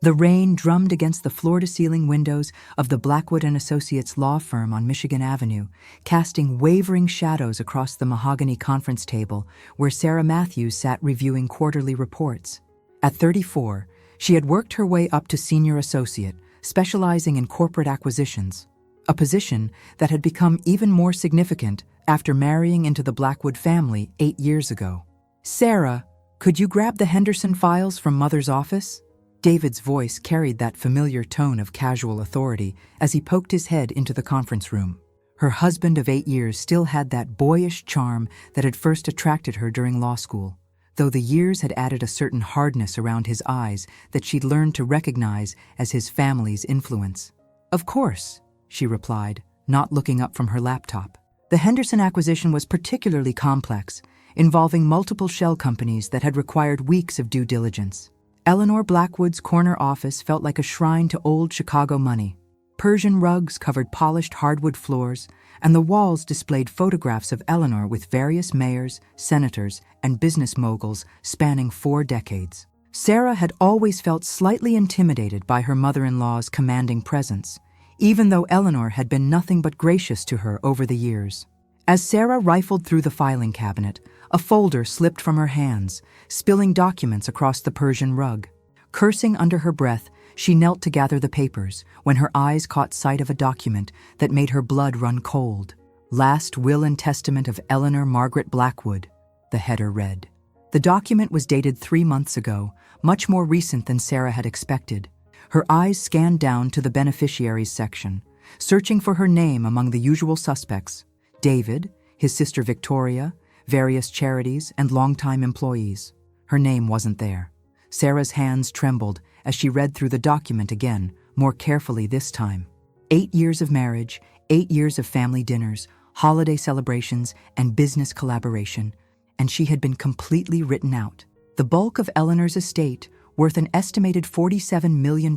The rain drummed against the floor-to-ceiling windows of the Blackwood and Associates law firm on Michigan Avenue, casting wavering shadows across the mahogany conference table where Sarah Matthews sat reviewing quarterly reports. At 34, she had worked her way up to senior associate, specializing in corporate acquisitions, a position that had become even more significant after marrying into the Blackwood family 8 years ago. "Sarah, could you grab the Henderson files from Mother's office?" David's voice carried that familiar tone of casual authority as he poked his head into the conference room. Her husband of 8 years still had that boyish charm that had first attracted her during law school, though the years had added a certain hardness around his eyes that she'd learned to recognize as his family's influence. "Of course," she replied, not looking up from her laptop. The Henderson acquisition was particularly complex, involving multiple shell companies that had required weeks of due diligence. Eleanor Blackwood's corner office felt like a shrine to old Chicago money. Persian rugs covered polished hardwood floors, and the walls displayed photographs of Eleanor with various mayors, senators, and business moguls spanning 4 decades. Sarah had always felt slightly intimidated by her mother-in-law's commanding presence, even though Eleanor had been nothing but gracious to her over the years. As Sarah rifled through the filing cabinet, a folder slipped from her hands, spilling documents across the Persian rug. Cursing under her breath, she knelt to gather the papers when her eyes caught sight of a document that made her blood run cold. "Last Will and Testament of Eleanor Margaret Blackwood," the header read. The document was dated 3 months ago, much more recent than Sarah had expected. Her eyes scanned down to the beneficiaries section, searching for her name among the usual suspects: David, his sister Victoria, various charities, and longtime employees. Her name wasn't there. Sarah's hands trembled as she read through the document again, more carefully this time. 8 years of marriage, 8 years of family dinners, holiday celebrations, and business collaboration, and she had been completely written out. The bulk of Eleanor's estate, worth an estimated $47 million,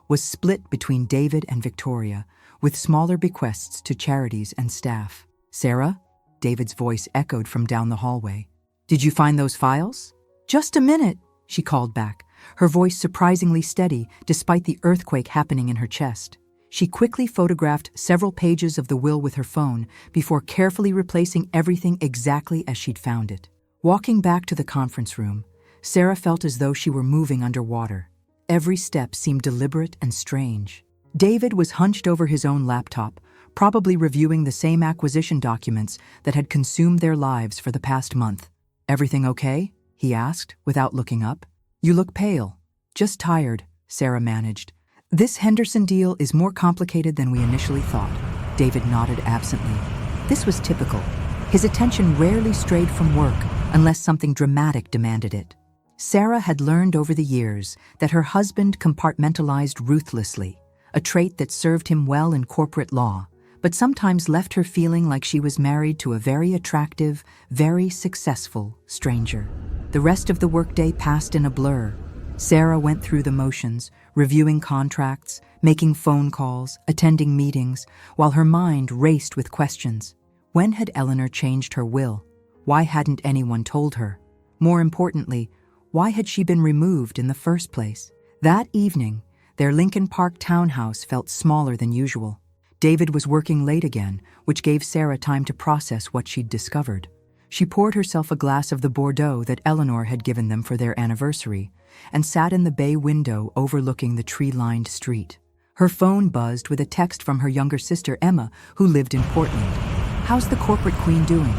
was split between David and Victoria, with smaller bequests to charities and staff. "Sarah?" David's voice echoed from down the hallway. "Did you find those files?" "Just a minute," she called back, her voice surprisingly steady despite the earthquake happening in her chest. She quickly photographed several pages of the will with her phone before carefully replacing everything exactly as she'd found it. Walking back to the conference room, Sarah felt as though she were moving underwater. Every step seemed deliberate and strange. David was hunched over his own laptop, probably reviewing the same acquisition documents that had consumed their lives for the past month. "Everything okay?" he asked, without looking up. "You look pale." "Just tired," Sarah managed. "This Henderson deal is more complicated than we initially thought." David nodded absently. This was typical. His attention rarely strayed from work unless something dramatic demanded it. Sarah had learned over the years that her husband compartmentalized ruthlessly, a trait that served him well in corporate law, but sometimes left her feeling like she was married to a very attractive, very successful stranger. The rest of the workday passed in a blur. Sarah went through the motions, reviewing contracts, making phone calls, attending meetings, while her mind raced with questions. When had Eleanor changed her will? Why hadn't anyone told her? More importantly, why had she been removed in the first place? That evening, their Lincoln Park townhouse felt smaller than usual. David was working late again, which gave Sarah time to process what she'd discovered. She poured herself a glass of the Bordeaux that Eleanor had given them for their anniversary, and sat in the bay window overlooking the tree-lined street. Her phone buzzed with a text from her younger sister Emma, who lived in Portland. "How's the corporate queen doing?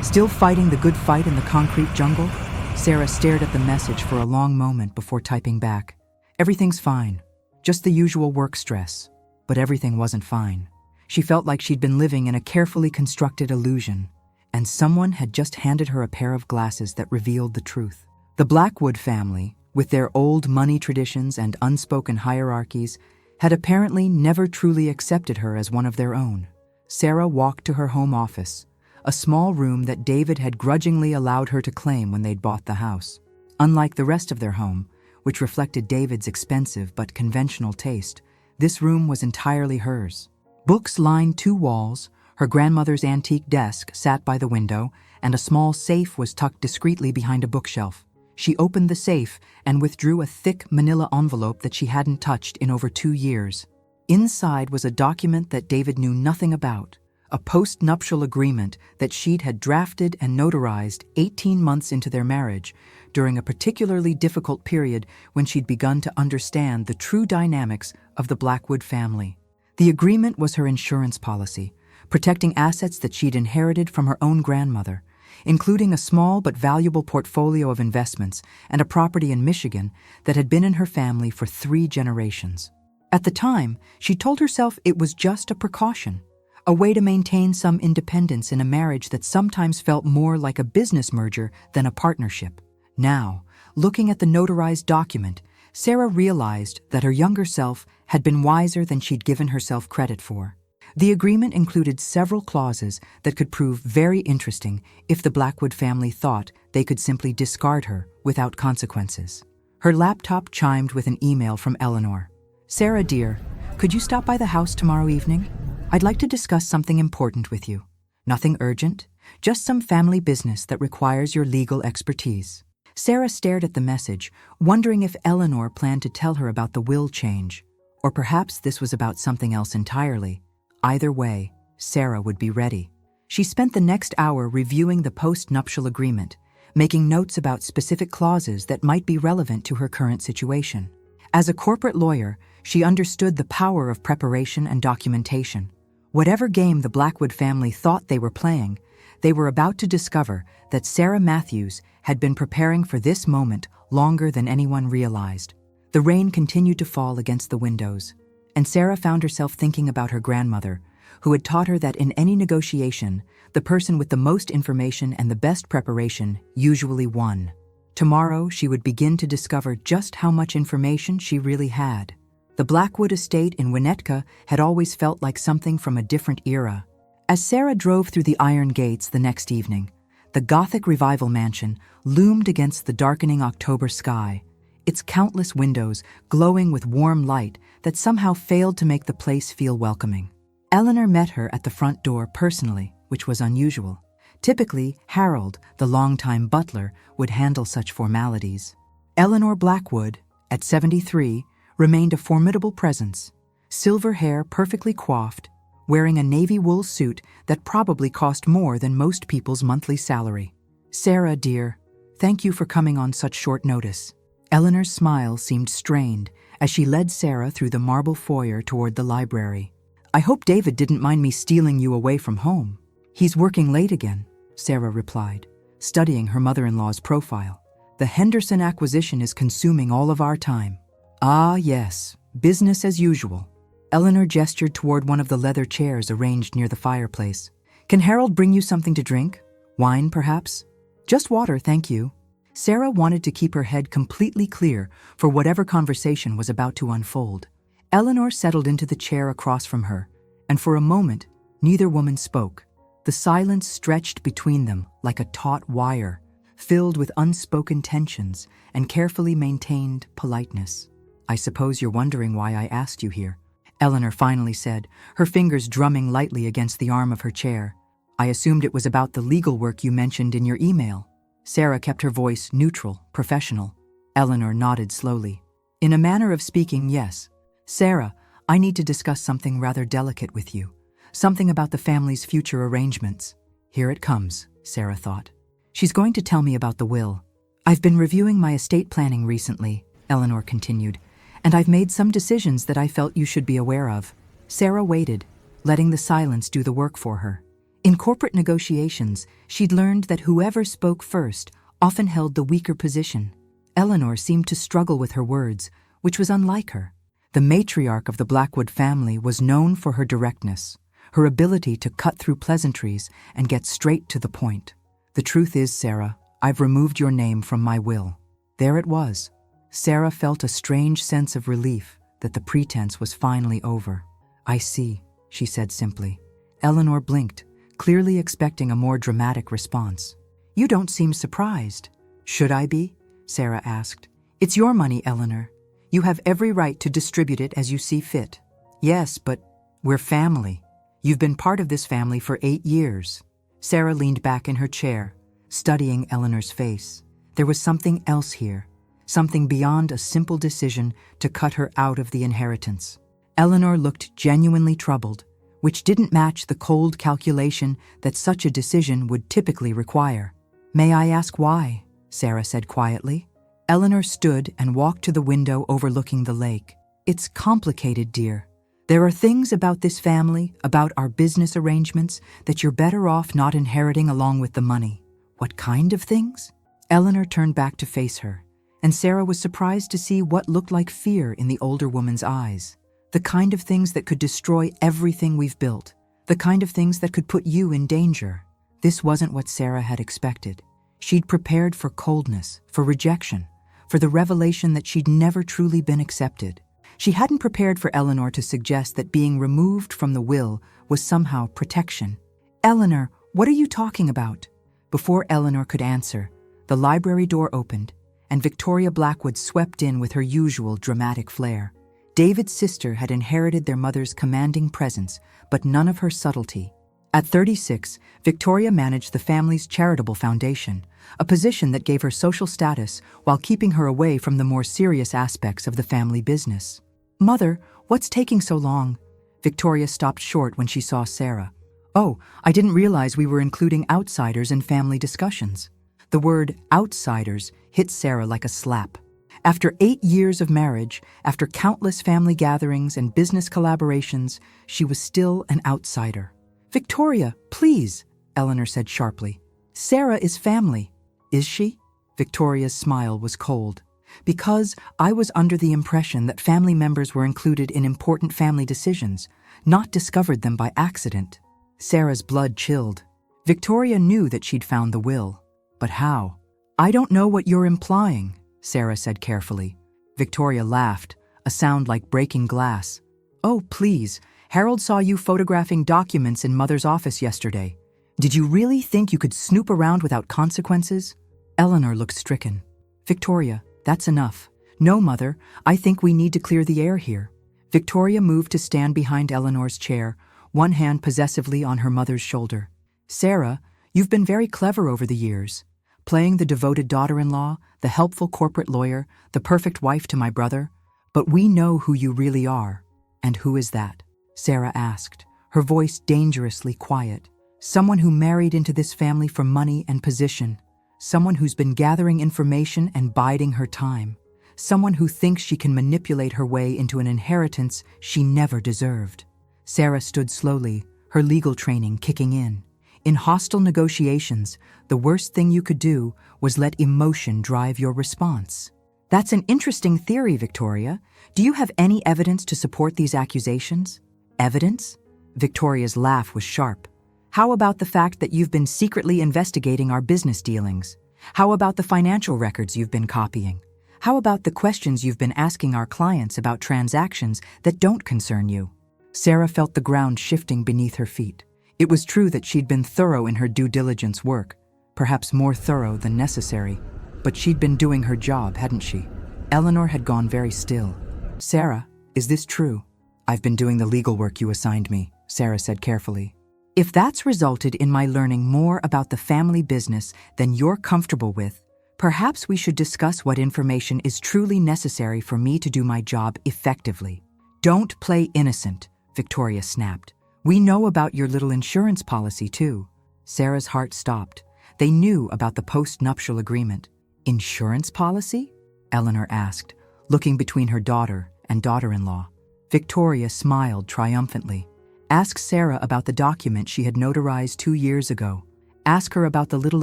Still fighting the good fight in the concrete jungle?" Sarah stared at the message for a long moment before typing back. "Everything's fine. Just the usual work stress." But everything wasn't fine. She felt like she'd been living in a carefully constructed illusion, and someone had just handed her a pair of glasses that revealed the truth. The Blackwood family, with their old money traditions and unspoken hierarchies, had apparently never truly accepted her as one of their own. Sarah walked to her home office, a small room that David had grudgingly allowed her to claim when they'd bought the house. Unlike the rest of their home, which reflected David's expensive but conventional taste, this room was entirely hers. Books lined 2 walls, her grandmother's antique desk sat by the window, and a small safe was tucked discreetly behind a bookshelf. She opened the safe and withdrew a thick manila envelope that she hadn't touched in over 2 years. Inside was a document that David knew nothing about, a post-nuptial agreement that she'd had drafted and notarized 18 months into their marriage, during a particularly difficult period when she'd begun to understand the true dynamics of the Blackwood family. The agreement was her insurance policy, protecting assets that she'd inherited from her own grandmother, including a small but valuable portfolio of investments and a property in Michigan that had been in her family for 3 generations. At the time, she told herself it was just a precaution, a way to maintain some independence in a marriage that sometimes felt more like a business merger than a partnership. Now, looking at the notarized document, Sarah realized that her younger self had been wiser than she'd given herself credit for. The agreement included several clauses that could prove very interesting if the Blackwood family thought they could simply discard her without consequences. Her laptop chimed with an email from Eleanor. "Sarah, dear, could you stop by the house tomorrow evening? I'd like to discuss something important with you. Nothing urgent, just some family business that requires your legal expertise." Sarah stared at the message, wondering if Eleanor planned to tell her about the will change, or perhaps this was about something else entirely. Either way, Sarah would be ready. She spent the next hour reviewing the post-nuptial agreement, making notes about specific clauses that might be relevant to her current situation. As a corporate lawyer, she understood the power of preparation and documentation. Whatever game the Blackwood family thought they were playing, they were about to discover that Sarah Matthews had been preparing for this moment longer than anyone realized. The rain continued to fall against the windows, and Sarah found herself thinking about her grandmother, who had taught her that in any negotiation, the person with the most information and the best preparation usually won. Tomorrow, she would begin to discover just how much information she really had. The Blackwood estate in Winnetka had always felt like something from a different era. As Sarah drove through the iron gates the next evening, the Gothic Revival mansion loomed against the darkening October sky, its countless windows glowing with warm light that somehow failed to make the place feel welcoming. Eleanor met her at the front door personally, which was unusual. Typically, Harold, the longtime butler, would handle such formalities. Eleanor Blackwood, at 73, remained a formidable presence, silver hair perfectly coiffed, wearing a navy wool suit that probably cost more than most people's monthly salary. "Sarah, dear, thank you for coming on such short notice." Eleanor's smile seemed strained as she led Sarah through the marble foyer toward the library. "I hope David didn't mind me stealing you away from home." "He's working late again," Sarah replied, studying her mother-in-law's profile. "The Henderson acquisition is consuming all of our time." "Ah, yes, business as usual." Eleanor gestured toward one of the leather chairs arranged near the fireplace. "Can Harold bring you something to drink? Wine, perhaps?" "Just water, thank you." Sarah wanted to keep her head completely clear for whatever conversation was about to unfold. Eleanor settled into the chair across from her, and for a moment, neither woman spoke. The silence stretched between them like a taut wire, filled with unspoken tensions and carefully maintained politeness. "I suppose you're wondering why I asked you here," Eleanor finally said, her fingers drumming lightly against the arm of her chair. "I assumed it was about the legal work you mentioned in your email." Sarah kept her voice neutral, professional. Eleanor nodded slowly. "In a manner of speaking, yes. Sarah, I need to discuss something rather delicate with you. Something about the family's future arrangements." Here it comes, Sarah thought. She's going to tell me about the will. "I've been reviewing my estate planning recently," Eleanor continued, "and I've made some decisions that I felt you should be aware of." Sarah waited, letting the silence do the work for her. In corporate negotiations, she'd learned that whoever spoke first often held the weaker position. Eleanor seemed to struggle with her words, which was unlike her. The matriarch of the Blackwood family was known for her directness, her ability to cut through pleasantries and get straight to the point. "The truth is, Sarah, I've removed your name from my will." There it was. Sarah felt a strange sense of relief that the pretense was finally over. "I see," she said simply. Eleanor blinked, clearly expecting a more dramatic response. "You don't seem surprised." "Should I be?" Sarah asked. "It's your money, Eleanor. You have every right to distribute it as you see fit." "Yes, but we're family. You've been part of this family for 8 years." Sarah leaned back in her chair, studying Eleanor's face. There was something else here, something beyond a simple decision to cut her out of the inheritance. Eleanor looked genuinely troubled, which didn't match the cold calculation that such a decision would typically require. "May I ask why?" Sarah said quietly. Eleanor stood and walked to the window overlooking the lake. "It's complicated, dear. There are things about this family, about our business arrangements, that you're better off not inheriting along with the money." "What kind of things?" Eleanor turned back to face her, and Sarah was surprised to see what looked like fear in the older woman's eyes. "The kind of things that could destroy everything we've built. The kind of things that could put you in danger." This wasn't what Sarah had expected. She'd prepared for coldness, for rejection, for the revelation that she'd never truly been accepted. She hadn't prepared for Eleanor to suggest that being removed from the will was somehow protection. "Eleanor, what are you talking about?" Before Eleanor could answer, the library door opened, and Victoria Blackwood swept in with her usual dramatic flair. David's sister had inherited their mother's commanding presence, but none of her subtlety. At 36, Victoria managed the family's charitable foundation, a position that gave her social status while keeping her away from the more serious aspects of the family business. "Mother, what's taking so long?" Victoria stopped short when she saw Sarah. "Oh, I didn't realize we were including outsiders in family discussions." The word outsiders hit Sarah like a slap. After 8 years of marriage, after countless family gatherings and business collaborations, she was still an outsider. "Victoria, please," Eleanor said sharply. "Sarah is family." "Is she?" Victoria's smile was cold. "Because I was under the impression that family members were included in important family decisions, not discovered them by accident." Sarah's blood chilled. Victoria knew that she'd found the will. But how? "I don't know what you're implying," Sarah said carefully. Victoria laughed, a sound like breaking glass. "Oh, please, Harold saw you photographing documents in Mother's office yesterday. Did you really think you could snoop around without consequences?" Eleanor looked stricken. "Victoria, that's enough. No, Mother, I think we need to clear the air here." Victoria moved to stand behind Eleanor's chair, one hand possessively on her mother's shoulder. "Sarah, you've been very clever over the years, playing the devoted daughter-in-law, the helpful corporate lawyer, the perfect wife to my brother. But we know who you really are." "And who is that?" Sarah asked, her voice dangerously quiet. "Someone who married into this family for money and position. Someone who's been gathering information and biding her time. Someone who thinks she can manipulate her way into an inheritance she never deserved." Sarah stood slowly, her legal training kicking in. In hostile negotiations, the worst thing you could do was let emotion drive your response. "That's an interesting theory, Victoria. Do you have any evidence to support these accusations?" "Evidence?" Victoria's laugh was sharp. "How about the fact that you've been secretly investigating our business dealings? How about the financial records you've been copying? How about the questions you've been asking our clients about transactions that don't concern you?" Sarah felt the ground shifting beneath her feet. It was true that she'd been thorough in her due diligence work, perhaps more thorough than necessary, but she'd been doing her job, hadn't she? Eleanor had gone very still. "Sarah, is this true?" "I've been doing the legal work you assigned me," Sarah said carefully. "If that's resulted in my learning more about the family business than you're comfortable with, perhaps we should discuss what information is truly necessary for me to do my job effectively." "Don't play innocent," Victoria snapped. "We know about your little insurance policy, too." Sarah's heart stopped. They knew about the post-nuptial agreement. "Insurance policy?" Eleanor asked, looking between her daughter and daughter-in-law. Victoria smiled triumphantly. "Ask Sarah about the document she had notarized 2 years ago. Ask her about the little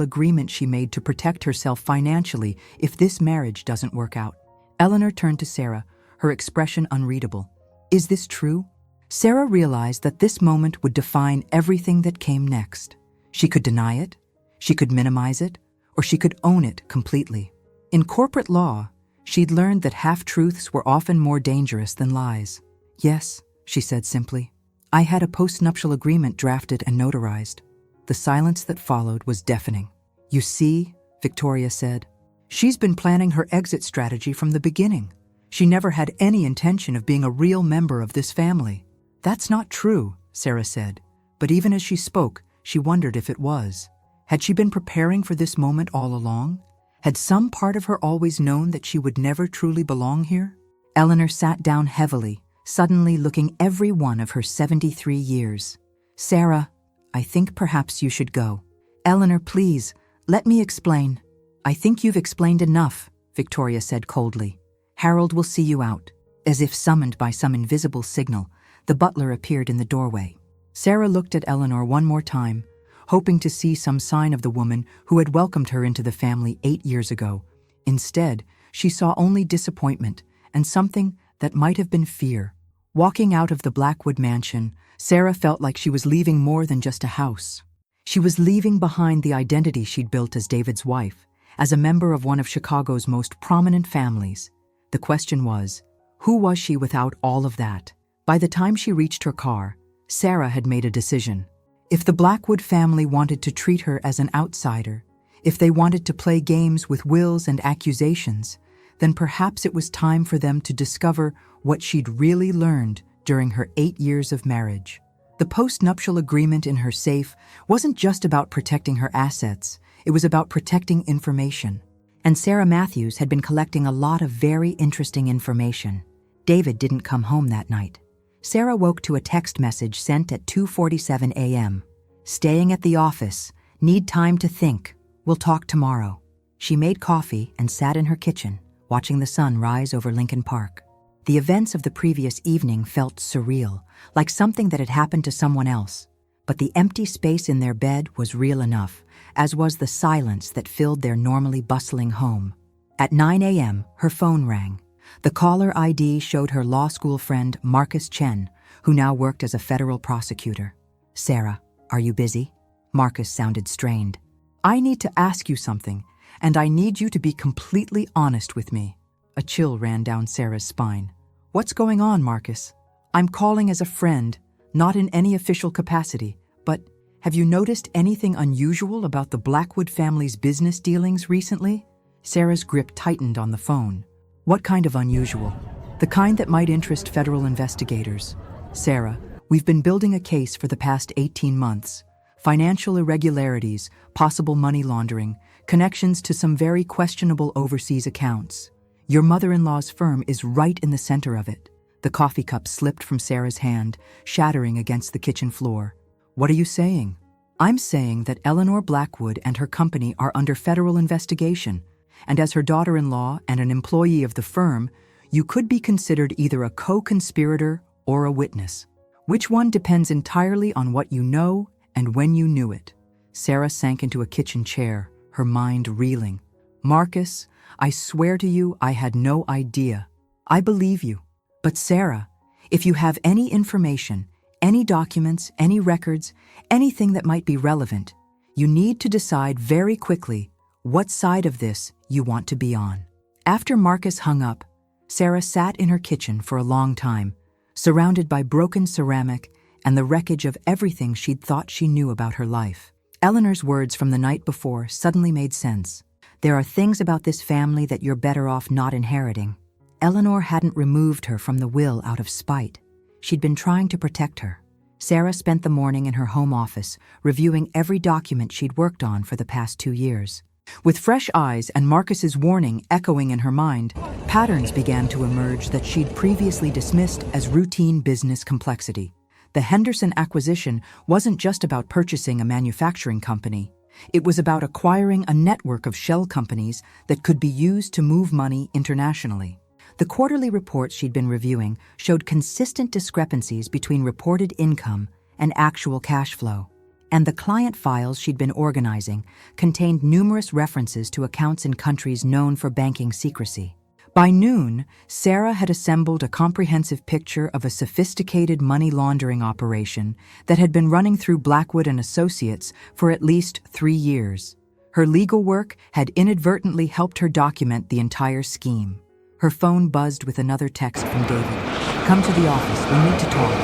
agreement she made to protect herself financially if this marriage doesn't work out." Eleanor turned to Sarah, her expression unreadable. "Is this true?" Sarah realized that this moment would define everything that came next. She could deny it, she could minimize it, or she could own it completely. In corporate law, she'd learned that half-truths were often more dangerous than lies. "Yes," she said simply. "I had a post-nuptial agreement drafted and notarized." The silence that followed was deafening. "You see," Victoria said, "she's been planning her exit strategy from the beginning. She never had any intention of being a real member of this family." "That's not true," Sarah said, but even as she spoke, she wondered if it was. Had she been preparing for this moment all along? Had some part of her always known that she would never truly belong here? Eleanor sat down heavily, suddenly looking every one of her 73 years. Sarah, I think perhaps you should go. Eleanor, please, let me explain. I think you've explained enough, Victoria said coldly. Harold will see you out. As if summoned by some invisible signal, the butler appeared in the doorway. Sarah looked at Eleanor one more time, hoping to see some sign of the woman who had welcomed her into the family 8 years ago. Instead, she saw only disappointment and something that might have been fear. Walking out of the Blackwood mansion, Sarah felt like she was leaving more than just a house. She was leaving behind the identity she'd built as David's wife, as a member of one of Chicago's most prominent families. The question was, who was she without all of that? By the time she reached her car, Sarah had made a decision. If the Blackwood family wanted to treat her as an outsider, if they wanted to play games with wills and accusations, then perhaps it was time for them to discover what she'd really learned during her 8 years of marriage. The post-nuptial agreement in her safe wasn't just about protecting her assets, it was about protecting information. And Sarah Matthews had been collecting a lot of very interesting information. David didn't come home that night. Sarah woke to a text message sent at 2:47 a.m. Staying at the office. Need time to think. We'll talk tomorrow. She made coffee and sat in her kitchen, watching the sun rise over Lincoln Park. The events of the previous evening felt surreal, like something that had happened to someone else. But the empty space in their bed was real enough, as was the silence that filled their normally bustling home. At 9 a.m., her phone rang. The caller ID showed her law school friend Marcus Chen, who now worked as a federal prosecutor. Sarah, are you busy? Marcus sounded strained. I need to ask you something, and I need you to be completely honest with me. A chill ran down Sarah's spine. What's going on, Marcus? I'm calling as a friend, not in any official capacity, but have you noticed anything unusual about the Blackwood family's business dealings recently? Sarah's grip tightened on the phone. What kind of unusual? The kind that might interest federal investigators. Sarah, we've been building a case for the past 18 months. Financial irregularities, possible money laundering, connections to some very questionable overseas accounts. Your mother-in-law's firm is right in the center of it. The coffee cup slipped from Sarah's hand, shattering against the kitchen floor. What are you saying? I'm saying that Eleanor Blackwood and her company are under federal investigation, and as her daughter-in-law and an employee of the firm, you could be considered either a co-conspirator or a witness. Which one depends entirely on what you know and when you knew it. Sarah sank into a kitchen chair, her mind reeling. Marcus, I swear to you I had no idea. I believe you. But Sarah, if you have any information, any documents, any records, anything that might be relevant, you need to decide very quickly what side of this you want to be on. After Marcus hung up, Sarah sat in her kitchen for a long time, surrounded by broken ceramic and the wreckage of everything she'd thought she knew about her life. Eleanor's words from the night before suddenly made sense. There are things about this family that you're better off not inheriting. Eleanor hadn't removed her from the will out of spite. She'd been trying to protect her. Sarah spent the morning in her home office, reviewing every document she'd worked on for the past 2 years. With fresh eyes and Marcus's warning echoing in her mind, patterns began to emerge that she'd previously dismissed as routine business complexity. The Henderson acquisition wasn't just about purchasing a manufacturing company. It was about acquiring a network of shell companies that could be used to move money internationally. The quarterly reports she'd been reviewing showed consistent discrepancies between reported income and actual cash flow. And the client files she'd been organizing contained numerous references to accounts in countries known for banking secrecy. By noon, Sarah had assembled a comprehensive picture of a sophisticated money laundering operation that had been running through Blackwood and Associates for at least 3 years. Her legal work had inadvertently helped her document the entire scheme. Her phone buzzed with another text from David. Come to the office, we need to talk.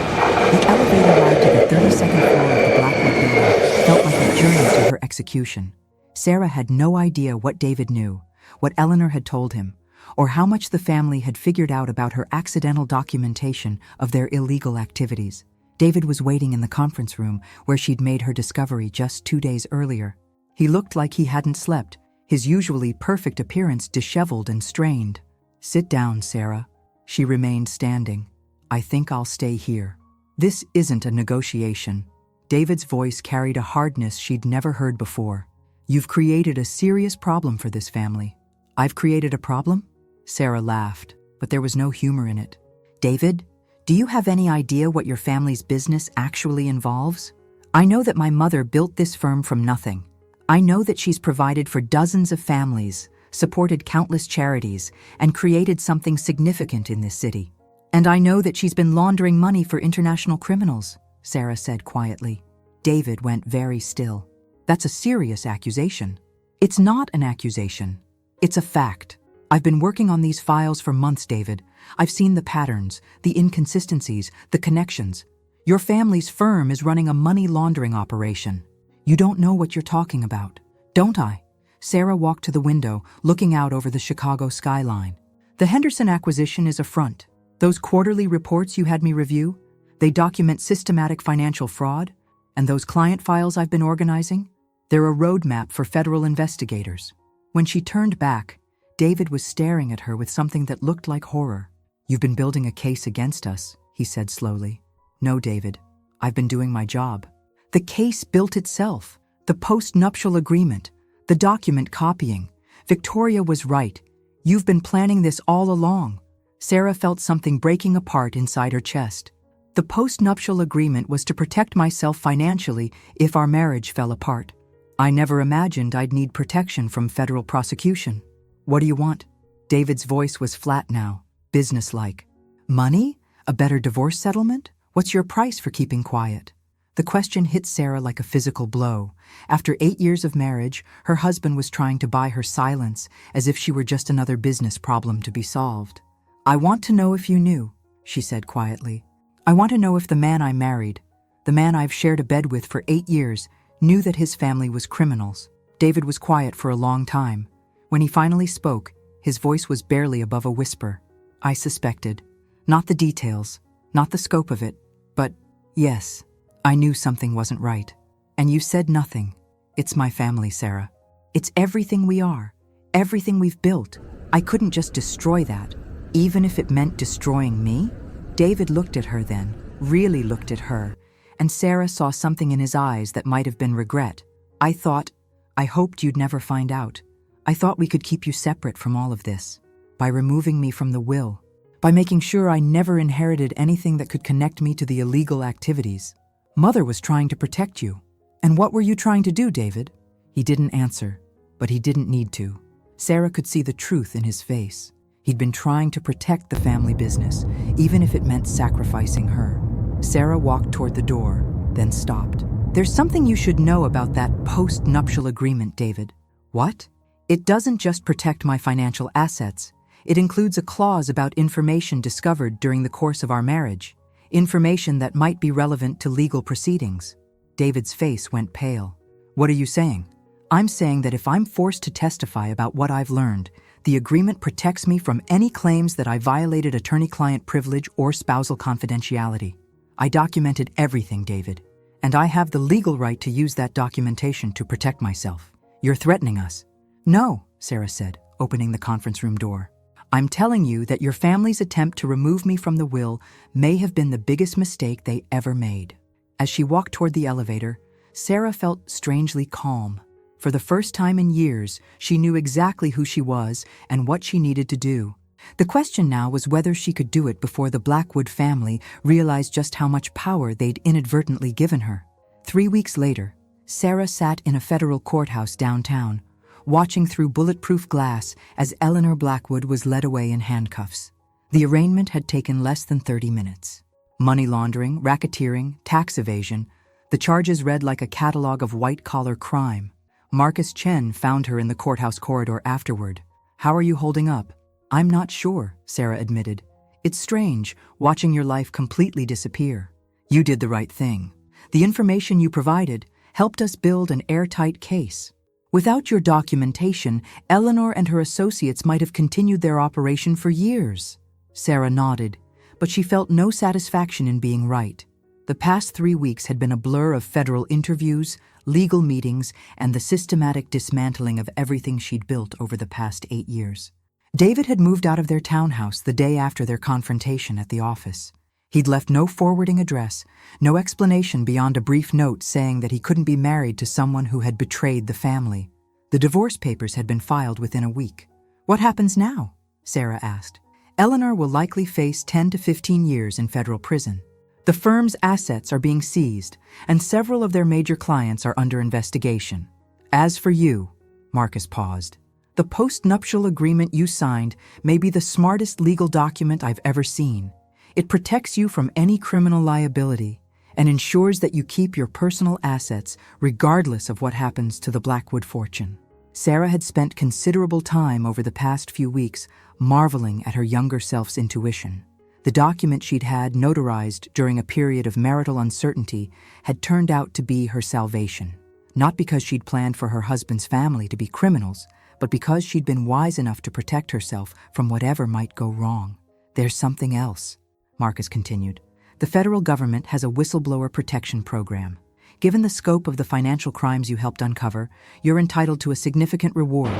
The elevator ride to the 32nd floor of the Blackwood building felt like a journey to her execution. Sarah had no idea what David knew, what Eleanor had told him, or how much the family had figured out about her accidental documentation of their illegal activities. David was waiting in the conference room where she'd made her discovery just 2 days earlier. He looked like he hadn't slept, his usually perfect appearance disheveled and strained. "Sit down, Sarah." She remained standing. "I think I'll stay here." "This isn't a negotiation." David's voice carried a hardness she'd never heard before. "You've created a serious problem for this family." "I've created a problem?" Sarah laughed, but there was no humor in it. "David, do you have any idea what your family's business actually involves? I know that my mother built this firm from nothing. I know that she's provided for dozens of families, supported countless charities, and created something significant in this city. And I know that she's been laundering money for international criminals," Sarah said quietly. David went very still. "That's a serious accusation." "It's not an accusation. It's a fact. I've been working on these files for months, David. I've seen the patterns, the inconsistencies, the connections. Your family's firm is running a money laundering operation. You don't know what you're talking about, don't I?" Sarah walked to the window, looking out over the Chicago skyline. "The Henderson acquisition is a front. Those quarterly reports you had me review, they document systematic financial fraud. And those client files I've been organizing, they're a roadmap for federal investigators." When she turned back, David was staring at her with something that looked like horror. "You've been building a case against us," he said slowly. "No, David, I've been doing my job." The case built itself. The post-nuptial agreement, the document copying. Victoria was right. You've been planning this all along. Sarah felt something breaking apart inside her chest. The post-nuptial agreement was to protect myself financially if our marriage fell apart. I never imagined I'd need protection from federal prosecution. "What do you want?" David's voice was flat now, businesslike. "Money? A better divorce settlement? What's your price for keeping quiet?" The question hit Sarah like a physical blow. After 8 years of marriage, her husband was trying to buy her silence as if she were just another business problem to be solved. "I want to know if you knew," she said quietly. "I want to know if the man I married, the man I've shared a bed with for 8 years, knew that his family was criminals." David was quiet for a long time. When he finally spoke, his voice was barely above a whisper. "I suspected. Not the details, not the scope of it, but yes, I knew something wasn't right. And you said nothing. It's my family, Sarah. It's everything we are, everything we've built. I couldn't just destroy that, even if it meant destroying me." David looked at her then, really looked at her, and Sarah saw something in his eyes that might have been regret. I hoped you'd never find out. I thought we could keep you separate from all of this, by removing me from the will, by making sure I never inherited anything that could connect me to the illegal activities. Mother was trying to protect you. And what were you trying to do, David?" He didn't answer, but he didn't need to. Sarah could see the truth in his face. He'd been trying to protect the family business, even if it meant sacrificing her. Sarah walked toward the door, then stopped. "There's something you should know about that post-nuptial agreement, David." "What?" "It doesn't just protect my financial assets. It includes a clause about information discovered during the course of our marriage. Information that might be relevant to legal proceedings." David's face went pale. "What are you saying?" "I'm saying that if I'm forced to testify about what I've learned, the agreement protects me from any claims that I violated attorney-client privilege or spousal confidentiality. I documented everything, David, and I have the legal right to use that documentation to protect myself. You're threatening us." "No," Sarah said, opening the conference room door. "I'm telling you that your family's attempt to remove me from the will may have been the biggest mistake they ever made." As she walked toward the elevator, Sarah felt strangely calm. For the first time in years, she knew exactly who she was and what she needed to do. The question now was whether she could do it before the Blackwood family realized just how much power they'd inadvertently given her. 3 weeks later, Sarah sat in a federal courthouse downtown, watching through bulletproof glass as Eleanor Blackwood was led away in handcuffs. The arraignment had taken less than 30 minutes. Money laundering, racketeering, tax evasion, the charges read like a catalog of white-collar crime. Marcus Chen found her in the courthouse corridor afterward. "How are you holding up?" "I'm not sure," Sarah admitted. "It's strange, watching your life completely disappear. You did the right thing. The information you provided helped us build an airtight case. Without your documentation, Eleanor and her associates might have continued their operation for years." Sarah nodded, but she felt no satisfaction in being right. The past 3 weeks had been a blur of federal interviews, legal meetings, and the systematic dismantling of everything she'd built over the past 8 years. David had moved out of their townhouse the day after their confrontation at the office. He'd left no forwarding address, no explanation beyond a brief note saying that he couldn't be married to someone who had betrayed the family. The divorce papers had been filed within a week. "What happens now?" Sarah asked. "Eleanor will likely face 10 to 15 years in federal prison. The firm's assets are being seized, and several of their major clients are under investigation. As for you," Marcus paused, "the post-nuptial agreement you signed may be the smartest legal document I've ever seen. It protects you from any criminal liability and ensures that you keep your personal assets regardless of what happens to the Blackwood fortune." Sarah had spent considerable time over the past few weeks marveling at her younger self's intuition. The document she'd had notarized during a period of marital uncertainty had turned out to be her salvation. Not because she'd planned for her husband's family to be criminals, but because she'd been wise enough to protect herself from whatever might go wrong. "There's something else," Marcus continued. "The federal government has a whistleblower protection program. Given the scope of the financial crimes you helped uncover, you're entitled to a significant reward,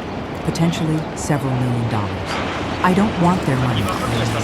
potentially several $millions. "I don't want their money,"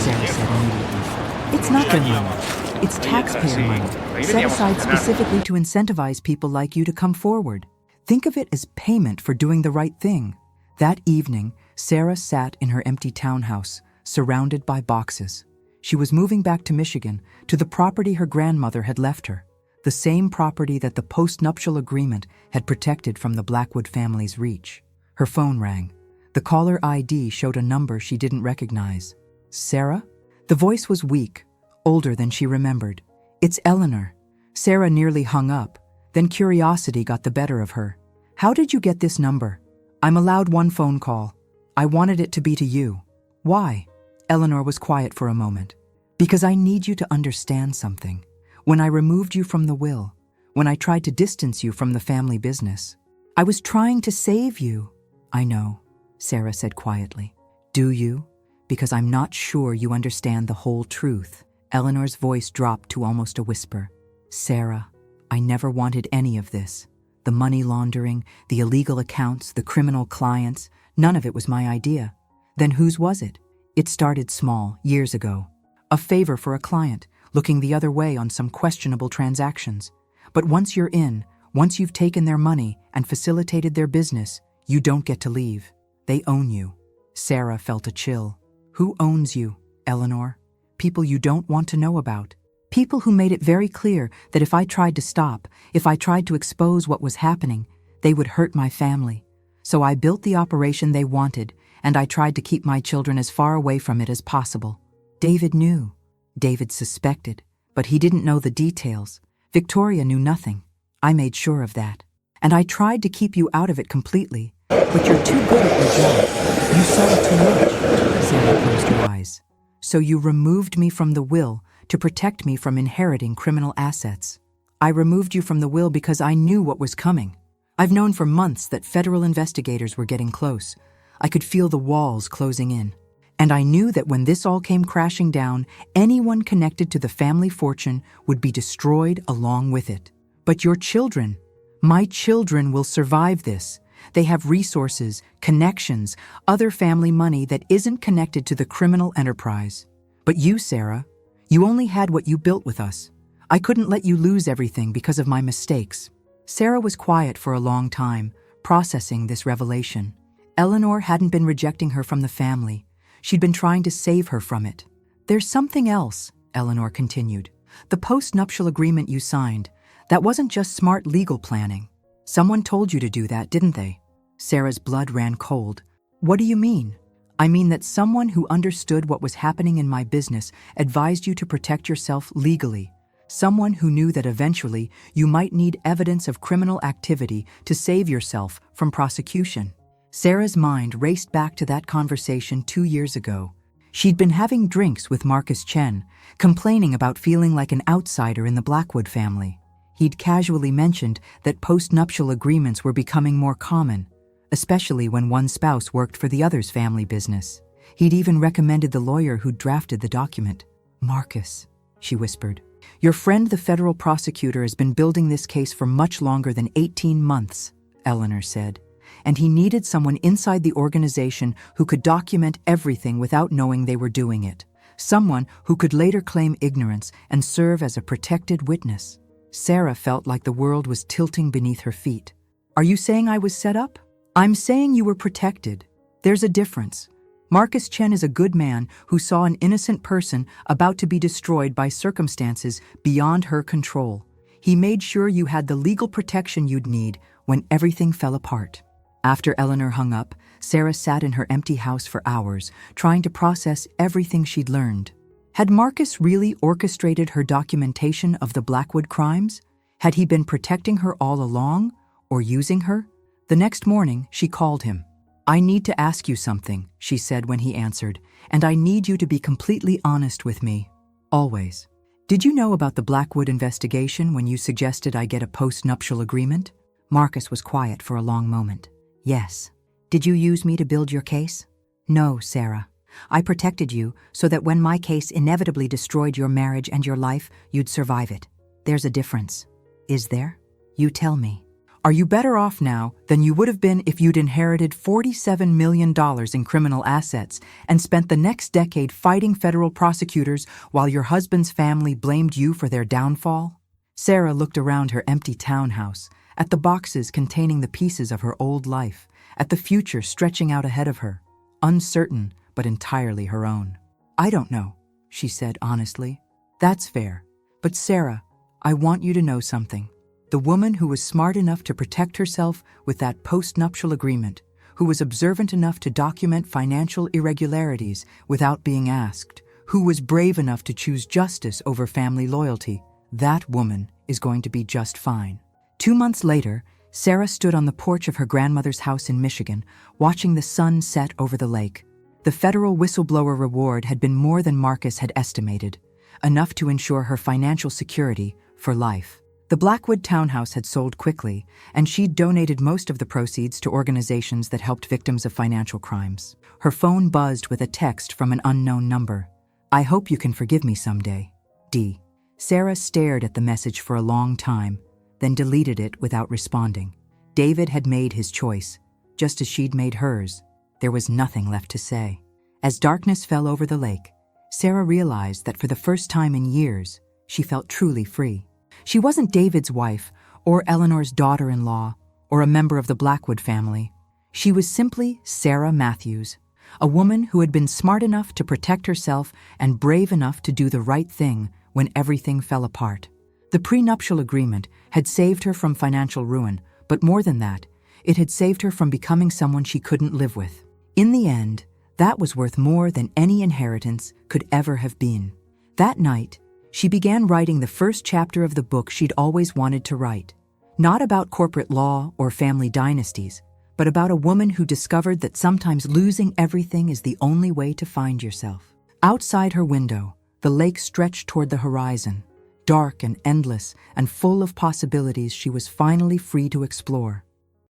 Sarah said immediately. "It's not their money. It's taxpayer money, set aside specifically to incentivize people like you to come forward. Think of it as payment for doing the right thing." That evening, Sarah sat in her empty townhouse, surrounded by boxes. She was moving back to Michigan, to the property her grandmother had left her, the same property that the post-nuptial agreement had protected from the Blackwood family's reach. Her phone rang. The caller ID showed a number she didn't recognize. "Sarah?" The voice was weak, older than she remembered. "It's Eleanor." Sarah nearly hung up, then curiosity got the better of her. "How did you get this number?" "I'm allowed one phone call. I wanted it to be to you." "Why?" Eleanor was quiet for a moment. "Because I need you to understand something. When I removed you from the will, when I tried to distance you from the family business, I was trying to save you." "I know," Sarah said quietly. "Do you? Because I'm not sure you understand the whole truth." Eleanor's voice dropped to almost a whisper. "Sarah, I never wanted any of this. The money laundering, the illegal accounts, the criminal clients, none of it was my idea. Then whose was it? It started small, years ago. A favor for a client, looking the other way on some questionable transactions. But once you're in, once you've taken their money and facilitated their business, you don't get to leave. They own you." Sarah felt a chill. "Who owns you, Eleanor?" "People you don't want to know about. People who made it very clear that if I tried to stop, if I tried to expose what was happening, they would hurt my family. So I built the operation they wanted, and I tried to keep my children as far away from it as possible. David knew. David suspected, but he didn't know the details. Victoria knew nothing. I made sure of that. And I tried to keep you out of it completely. But you're too good at your job. You saw it too much." Sarah closed her eyes. "So you removed me from the will to protect me from inheriting criminal assets. I removed you from the will because I knew what was coming. I've known for months that federal investigators were getting close. I could feel the walls closing in. And I knew that when this all came crashing down, anyone connected to the family fortune would be destroyed along with it. But your children, my children will survive this. They have resources, connections, other family money that isn't connected to the criminal enterprise. But you, Sarah, you only had what you built with us. I couldn't let you lose everything because of my mistakes." Sarah was quiet for a long time, processing this revelation. Eleanor hadn't been rejecting her from the family. She'd been trying to save her from it. "There's something else," Eleanor continued. "The post-nuptial agreement you signed, that wasn't just smart legal planning. Someone told you to do that, didn't they?" Sarah's blood ran cold. "What do you mean?" "I mean that someone who understood what was happening in my business advised you to protect yourself legally. Someone who knew that eventually you might need evidence of criminal activity to save yourself from prosecution." Sarah's mind raced back to that conversation 2 years ago. She'd been having drinks with Marcus Chen, complaining about feeling like an outsider in the Blackwood family. He'd casually mentioned that post-nuptial agreements were becoming more common, especially when one spouse worked for the other's family business. He'd even recommended the lawyer who'd drafted the document. "Marcus, she whispered. Your friend, the federal prosecutor, has been building this case for much longer than 18 months, Eleanor said, and he needed someone inside the organization who could document everything without knowing they were doing it. Someone who could later claim ignorance and serve as a protected witness. Sarah felt like the world was tilting beneath her feet. Are you saying I was set up? I'm saying you were protected. There's a difference. Marcus Chen is a good man who saw an innocent person about to be destroyed by circumstances beyond her control. He made sure you had the legal protection you'd need when everything fell apart. After Eleanor hung up, Sarah sat in her empty house for hours, trying to process everything she'd learned. Had Marcus really orchestrated her documentation of the Blackwood crimes? Had he been protecting her all along, or using her? The next morning, she called him. I need to ask you something, she said when he answered, and I need you to be completely honest with me. Always. Did you know about the Blackwood investigation when you suggested I get a post-nuptial agreement? Marcus was quiet for a long moment. Yes. Did you use me to build your case? No, Sarah. I protected you so that when my case inevitably destroyed your marriage and your life, you'd survive it. There's a difference. Is there? You tell me. Are you better off now than you would have been if you'd inherited $47 million in criminal assets and spent the next decade fighting federal prosecutors while your husband's family blamed you for their downfall? Sarah looked around her empty townhouse, at the boxes containing the pieces of her old life, at the future stretching out ahead of her, uncertain but entirely her own. I don't know, she said honestly. That's fair. But Sarah, I want you to know something. The woman who was smart enough to protect herself with that post-nuptial agreement, who was observant enough to document financial irregularities without being asked, who was brave enough to choose justice over family loyalty, that woman is going to be just fine. 2 months later, Sarah stood on the porch of her grandmother's house in Michigan, watching the sun set over the lake. The federal whistleblower reward had been more than Marcus had estimated, enough to ensure her financial security for life. The Blackwood townhouse had sold quickly, and she'd donated most of the proceeds to organizations that helped victims of financial crimes. Her phone buzzed with a text from an unknown number. I hope you can forgive me someday. D. Sarah stared at the message for a long time, then deleted it without responding. David had made his choice, just as she'd made hers. There was nothing left to say. As darkness fell over the lake, Sarah realized that for the first time in years, she felt truly free. She wasn't David's wife, or Eleanor's daughter-in-law, or a member of the Blackwood family. She was simply Sarah Matthews, a woman who had been smart enough to protect herself and brave enough to do the right thing when everything fell apart. The prenuptial agreement had saved her from financial ruin, but more than that, it had saved her from becoming someone she couldn't live with. In the end, that was worth more than any inheritance could ever have been. That night, she began writing the first chapter of the book she'd always wanted to write. Not about corporate law or family dynasties, but about a woman who discovered that sometimes losing everything is the only way to find yourself. Outside her window, the lake stretched toward the horizon, dark and endless and full of possibilities she was finally free to explore.